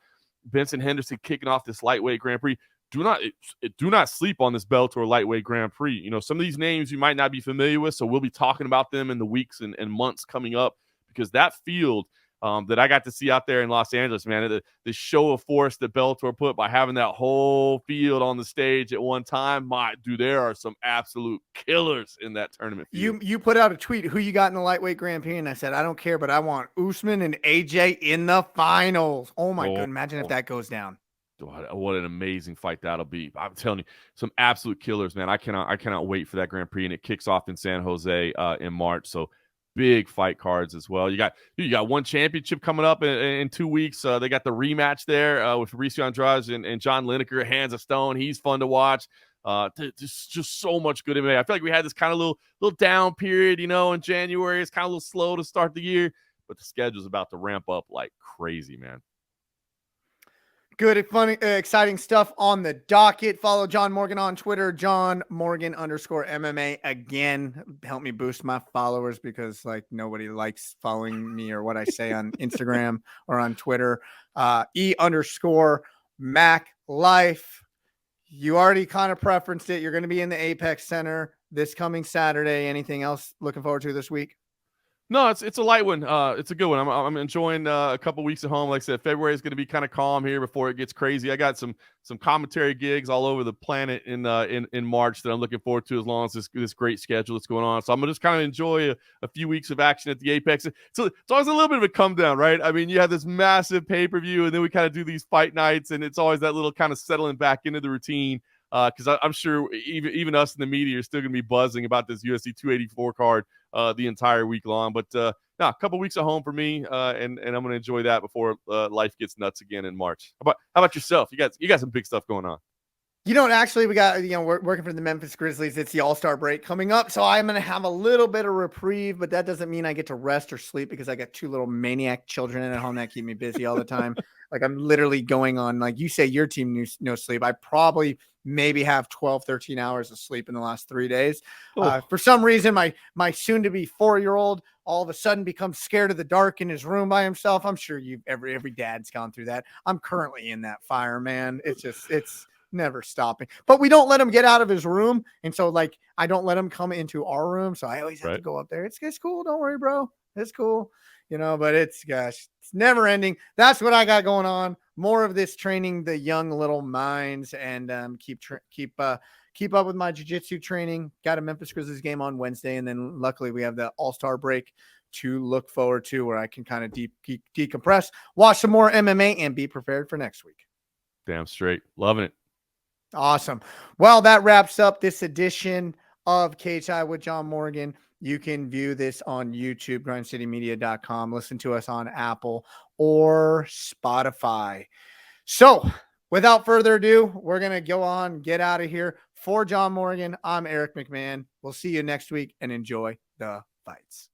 Benson Henderson kicking off this lightweight Grand Prix. Do not sleep on this Bellator lightweight Grand Prix. Some of these names you might not be familiar with, so we'll be talking about them in the weeks and months coming up, because that field that I got to see out there in Los Angeles, man. The show of force that Bellator put by having that whole field on the stage at one time. There are some absolute killers in that tournament field. You put out a tweet, who you got in the lightweight Grand Prix, and I said, I don't care, but I want Usman and AJ in the finals. Oh my god, imagine if that goes down. What an amazing fight that'll be. I'm telling you, some absolute killers, man. I cannot wait for that Grand Prix, and it kicks off in San Jose in March. So big fight cards as well. You got one championship coming up in 2 weeks. They got the rematch there with Fabricio Andrade and John Lineker, Hands of Stone. He's fun to watch. Just so much good MMA. I feel like we had this kind of little down period, in January. It's kind of a little slow to start the year, but the schedule's about to ramp up like crazy, man. Good, funny, exciting stuff on the docket. Follow John Morgan on Twitter, John Morgan _MMA. Again, help me boost my followers because nobody likes following me or what I say on Instagram or on Twitter. E_Mac Life. You already kind of preferenced it. You're going to be in the Apex Center this coming Saturday. Anything else looking forward to this week? No, it's a light one. It's a good one. I'm enjoying a couple weeks at home. Like I said, February is going to be kind of calm here before it gets crazy. I got some commentary gigs all over the planet in March that I'm looking forward to, as long as this great schedule that's going on. So I'm gonna just kind of enjoy a few weeks of action at the Apex. So it's always a little bit of a come down, right? I mean, you have this massive pay-per-view, and then we kind of do these fight nights, and it's always that little kind of settling back into the routine. Because I'm sure even us in the media are still going to be buzzing about this UFC 284 card the entire week long. But a couple weeks at home for me, and I'm going to enjoy that before life gets nuts again in March. How about yourself? You got some big stuff going on. Actually, we got, we're working for the Memphis Grizzlies. It's the All-Star break coming up. So I'm going to have a little bit of reprieve, but that doesn't mean I get to rest or sleep because I got two little maniac children at home that keep me busy all the time. I'm literally going on, like you say, your team no sleep. I probably maybe have 12, 13 hours of sleep in the last 3 days. For some reason, my soon-to-be 4-year-old all of a sudden becomes scared of the dark in his room by himself. I'm sure every dad's gone through that. I'm currently in that fire, man. It's never stopping. But we don't let him get out of his room, and so I don't let him come into our room. So I always have to go up there. It's cool. Don't worry, bro. It's cool. But it's never ending. That's what I got going on. More of this training the young little minds, and keep up with my jiu-jitsu training. Got a Memphis Grizzlies game on Wednesday, and then luckily we have the All-Star break to look forward to, where I can kind of decompress, watch some more MMA, and be prepared for next week. Damn straight. Loving it. Awesome. Well, that wraps up this edition of Cageside with John Morgan. You can view this on YouTube, grindcitymedia.com. Listen to us on Apple or Spotify. So without further ado, we're going to go on, get out of here. For John Morgan, I'm Eric McMahon. We'll see you next week, and enjoy the fights.